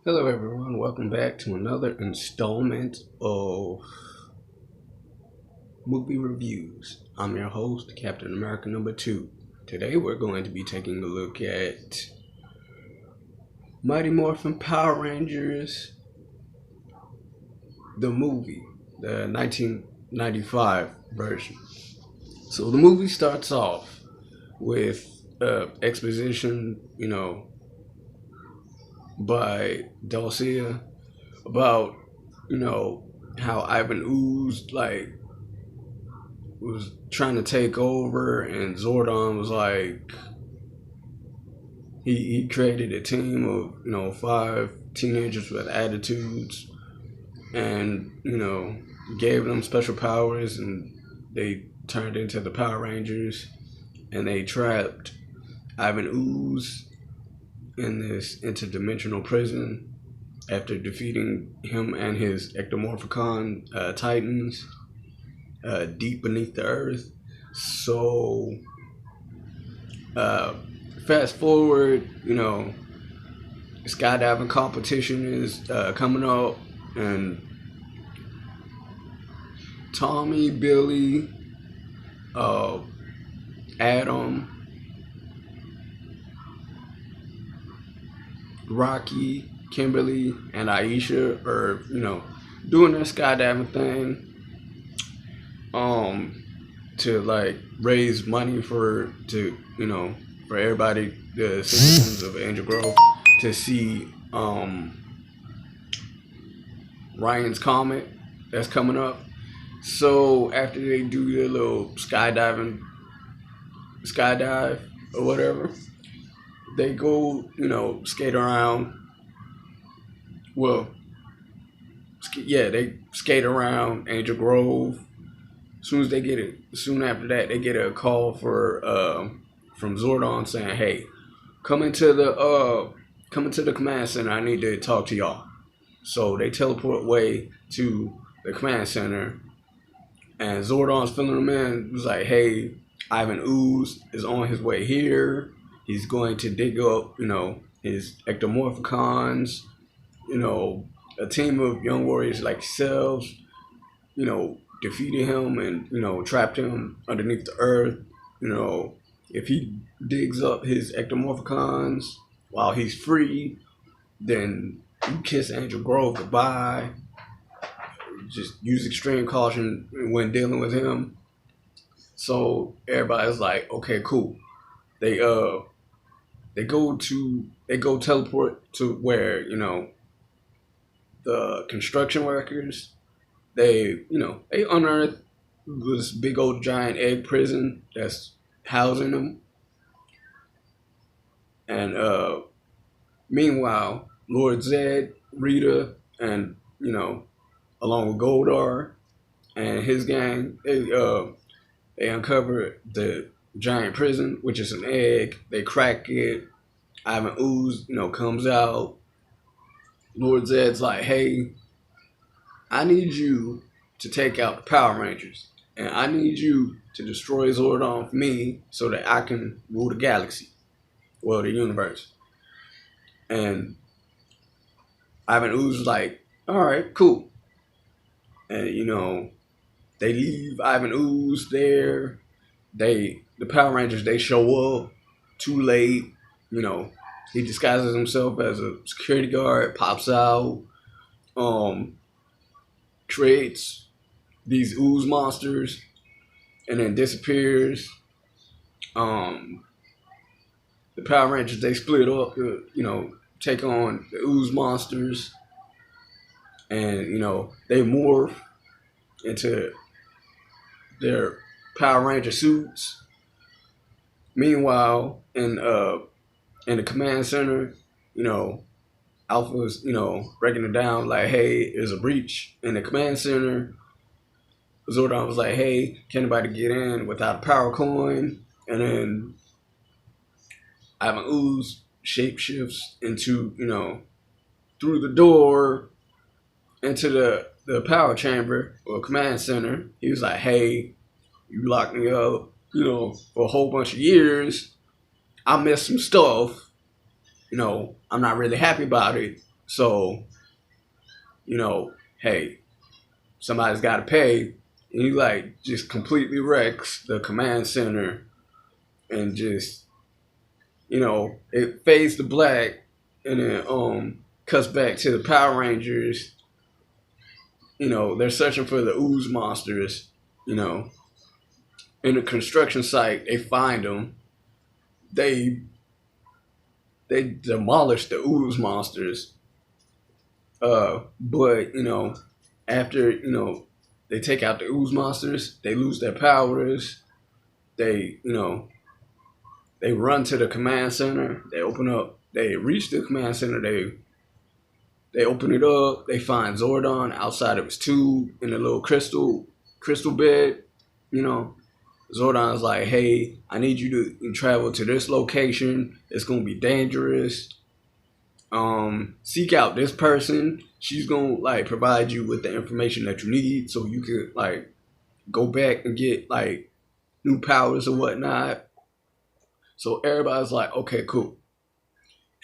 Hello, everyone. Welcome back to another installment of movie reviews. I'm your host, Captain America number 2. Today, we're going to be taking a look at Mighty Morphin Power Rangers, the movie, the 1995 version. So, the movie starts off with exposition, by Dulcia about, how Ivan Ooze, was trying to take over, and Zordon was like, he created a team of 5 teenagers with attitudes, and gave them special powers, and they turned into the Power Rangers, and they trapped Ivan Ooze in this interdimensional prison after defeating him and his ectomorphicon titans deep beneath the earth. So, fast forward, skydiving competition is coming up, and Tommy, Billy, Adam, Rocky, Kimberly, and Aisha are, doing their skydiving thing. To like raise money for everybody, the citizens of Angel Grove, to see Ryan's comet that's coming up. So after they do their little skydive or whatever, they go skate around. Well, they skate around Angel Grove. Soon after that, they get a call from Zordon saying, "Hey, come into the command center. I need to talk to y'all." So they teleport away to the command center, and Zordon's filling them in. He was like, "Hey, Ivan Ooze is on his way here. He's going to dig up, his ectomorphicons. A team of young warriors like yourselves, defeated him and trapped him underneath the earth. If he digs up his ectomorphicons while he's free, then you kiss Angel Grove goodbye. Just use extreme caution when dealing with him." So everybody's like, "Okay, cool." They go teleport to where the construction workers, they unearth this big old giant egg prison that's housing them. And meanwhile, Lord Zed, Rita, and along with Goldar and his gang, they uncover the giant prison, which is an egg. They crack it. Ivan Ooze, comes out. Lord Zed's like, "Hey, I need you to take out the Power Rangers, and I need you to destroy Zordon for me so that I can rule the galaxy, well, the universe." And Ivan Ooze is like, "All right, cool." And they leave Ivan Ooze there. The Power Rangers, they show up too late. He disguises himself as a security guard, pops out, creates these ooze monsters, and then disappears. The Power Rangers, they split up to, take on the ooze monsters, and they morph into their Power Ranger suits. Meanwhile, in the command center, Alpha's breaking it down like, "Hey, there's a breach in the command center." Zordon was like, "Hey, can anybody get in without a power coin?" And then Ivan Ooze shapeshifts into, through the door into the power chamber or command center. He was like, "Hey, you locked me up, for a whole bunch of years. I missed some stuff. I'm not really happy about it. So, hey, somebody's got to pay. And he like just completely wrecks the command center and just, it fades to black and then cuts back to the Power Rangers. They're searching for the ooze monsters, you know. In a construction site, they find them. They demolish the ooze monsters. But after they take out the ooze monsters, they lose their powers. They run to the command center. They open up. They reach the command center. They open it up. They find Zordon outside of his tube in a little crystal bed. Zordon's like, hey, I need you to travel to this location. It's gonna be dangerous. Seek out this person. She's gonna like provide you with the information that you need so you could like go back and get like new powers or whatnot. So everybody's like, okay, cool.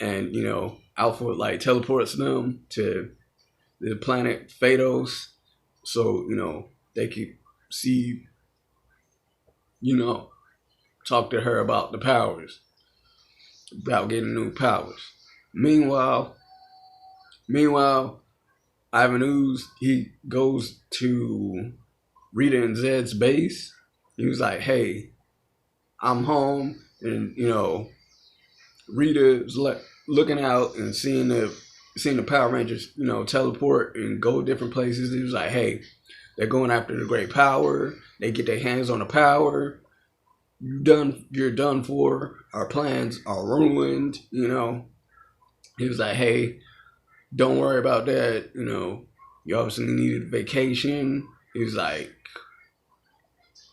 And Alpha like teleports them to the planet Phaedos so they could see, talk to her about the powers, about getting new powers. Meanwhile, Ivan Ooze, he goes to Rita and Zed's base. He was like, hey, I'm home. And, Rita's like looking out and seeing the Power Rangers, teleport and go different places. He was like, hey, they're going after the great power. They get their hands on the power. You're done for. Our plans are ruined, He was like, hey, don't worry about that. You obviously needed a vacation. He was like,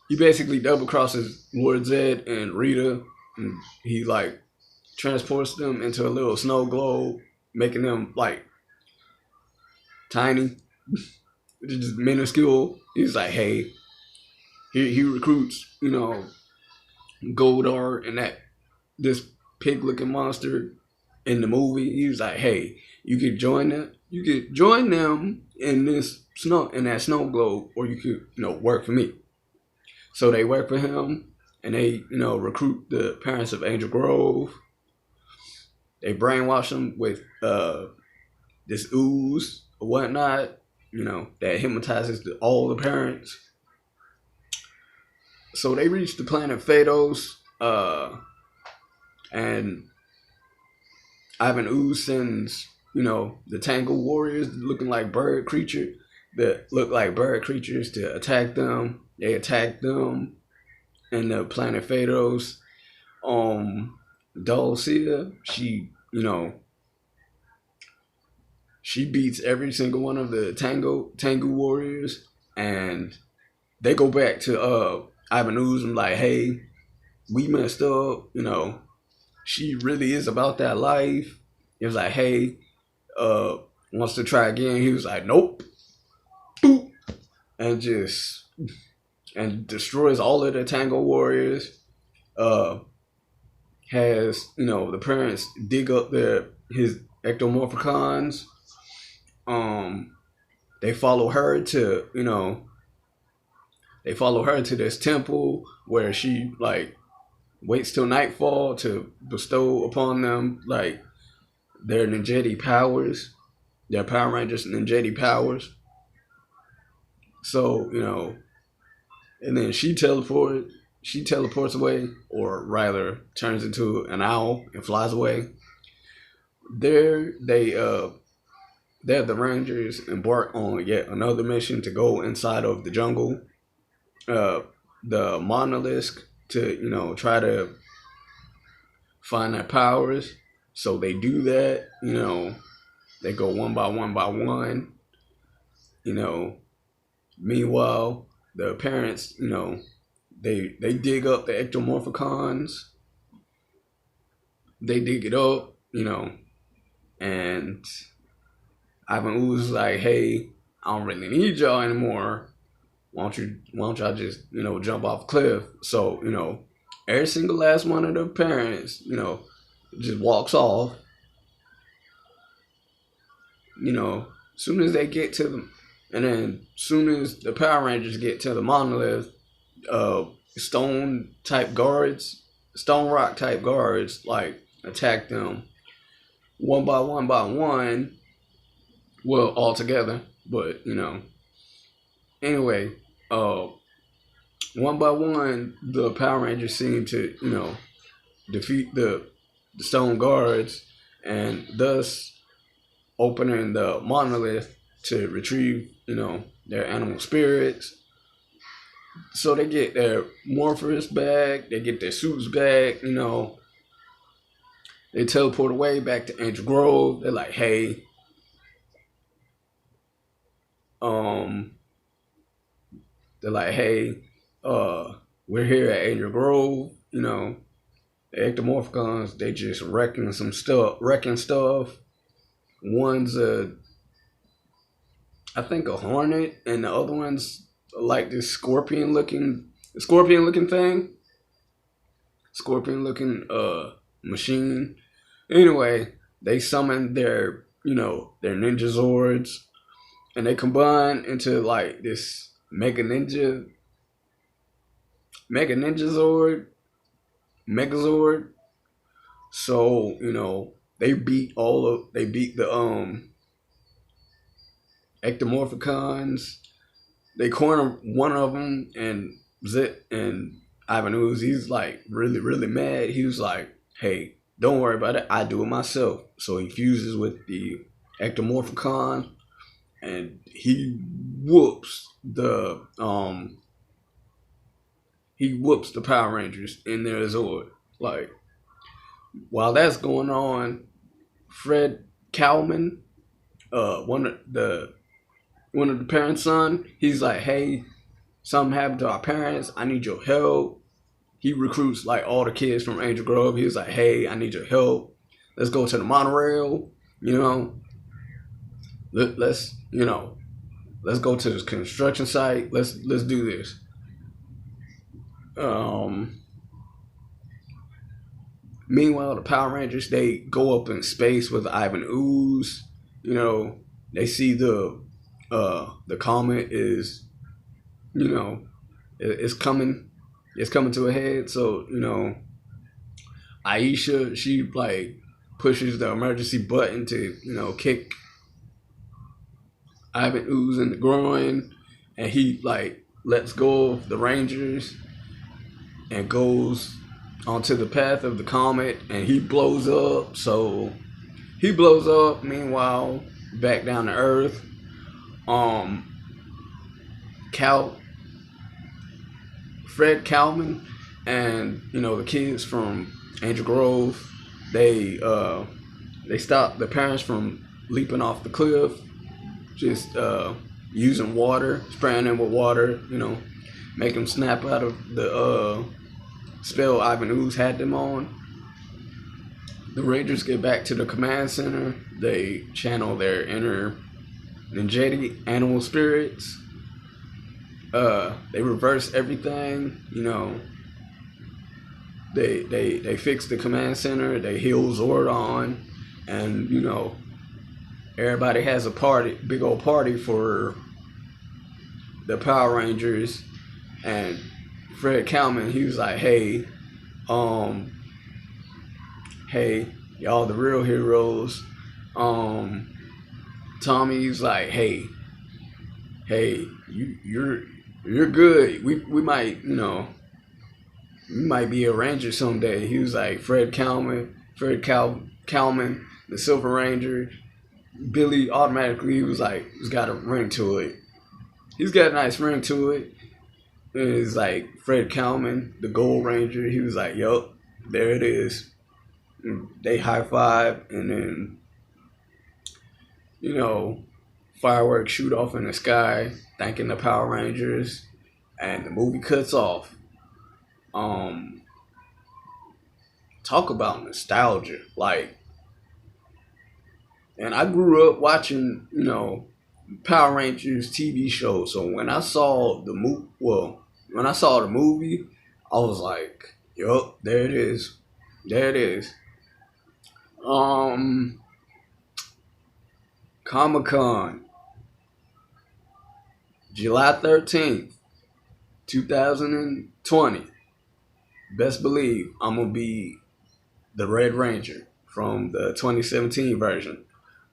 he basically double crosses Lord Zed and Rita. And he like transports them into a little snow globe, making them like tiny, just minuscule. He's like, hey, he recruits, Goldar and this pig-looking monster in the movie. He was like, hey, you could join them. You could join them in that snow globe, or you could, work for me. So they work for him, and they, recruit the parents of Angel Grove. They brainwash them with this ooze or whatnot, that hypnotizes all the parents. So they reach the planet Phaedos, and Ivan Ooze sends, the Tangle Warriors looking like bird creatures to attack them. They attack them in the planet Phaedos. Dulcia, she beats every single one of the Tangle Warriors, and they go back to Ivan Ooze and like, hey, we messed up, she really is about that life. He was like, hey, wants to try again. He was like, nope. Boop. And destroys all of the Tangle Warriors. Has, the parents dig up his ectomorphicons. They follow her to, this temple where she like waits till nightfall to bestow upon them like their Ninjetti powers, their Power Rangers Ninjetti powers. So, and then she teleports away, or rather turns into an owl and flies away. The Rangers embark on yet another mission to go inside of the jungle, the monolith, to try to find their powers. So they do that. They go one by one. Meanwhile, the parents, they dig up the ectomorphicons. They dig it up, and Ivan Ooze is like, hey, I don't really need y'all anymore. Why don't y'all just, jump off a cliff? So, every single last one of the parents, just walks off. soon as they get to them, and then soon as the Power Rangers get to the monolith, stone type guards, stone rock type guards, like attack them one by one. Well, all together, but anyway, uh, one by one, the Power Rangers seem to defeat the stone guards, and thus opening the monolith to retrieve their animal spirits. So they get their Morphers back, they get their suits back, they teleport away back to Angel Grove. They're like, hey, um, they're like, hey, we're here at Angel Grove, the Ectomorphicons, they just wrecking stuff. One's I think a hornet, and the other one's like this scorpion looking thing. Scorpion looking machine. Anyway, they summon their ninja zords, and they combine into like this mega ninja zord, megazord. So, they beat the Ectomorphicons. They corner one of them, and Zit and Ivan Ooze, he's like really, really mad. He was like, hey, don't worry about it. I do it myself. So he fuses with the Ectomorphicon, and he whoops the Power Rangers in their Zord. Like, while that's going on, Fred Kalman, one of the parents' son, he's like, hey, something happened to our parents. I need your help. He recruits like all the kids from Angel Grove. He was like, hey, I need your help. Let's go to the monorail. Let's go to this construction site. Let's do this. Meanwhile, the Power Rangers, they go up in space with Ivan Ooze. They see the comet is, it's coming to a head. So, Aisha, she like pushes the emergency button to, kick Ivan Ooze in the groin, and he like lets go of the Rangers and goes onto the path of the comet, and he blows up. So he blows up. Meanwhile, back down to Earth, Fred Kalman and the kids from Angel Grove, they stop the parents from leaping off the cliff, just using water, spraying them with water, make them snap out of the spell Ivan Ooze had them on. The Rangers get back to the command center. They channel their inner ninjetti animal spirits. They reverse everything. They fix the command center. They heal Zordon, and everybody has a party, big old party for the Power Rangers. And Fred Kalman, he was like, hey, y'all the real heroes. Tommy's like, hey, you're good. We might, we might be a Ranger someday. He was like, Fred Kalman, the Silver Ranger. Billy automatically was like, he's got a ring to it. He's got a nice ring to it. And it's like Fred Kalman, the Gold Ranger. He was like, yup, there it is. And they high five, and then fireworks shoot off in the sky, thanking the Power Rangers, and the movie cuts off. Talk about nostalgia, like. And I grew up watching, Power Rangers TV show. So when I saw the movie, I was like, yup, there it is. There it is. Comic Con, July 13th, 2020. Best believe I'm gonna be the Red Ranger from the 2017 version.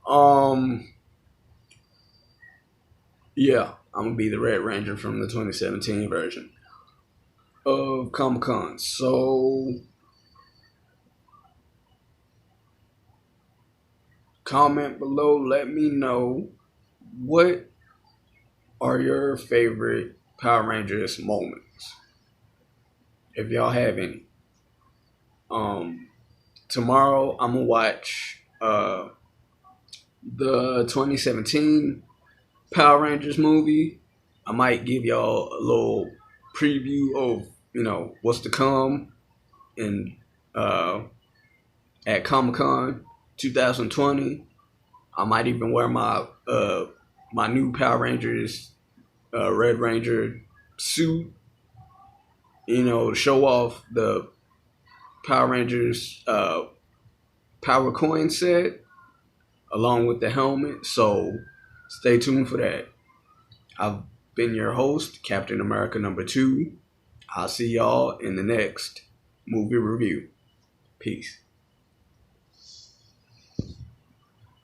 Um, yeah, I'm gonna be the Red Ranger from the 2017 version of Comic Con. So comment below, let me know what are your favorite Power Rangers moments, if y'all have any. Um, Tomorrow I'm gonna watch the 2017 Power Rangers movie. I might give y'all a little preview of what's to come in uh, at Comic Con 2020. I might even wear my new Power Rangers Red Ranger suit, to show off the Power Rangers power coin set along with the helmet. So stay tuned for that. I've been your host, Captain America #2. I'll see y'all in the next movie review. Peace.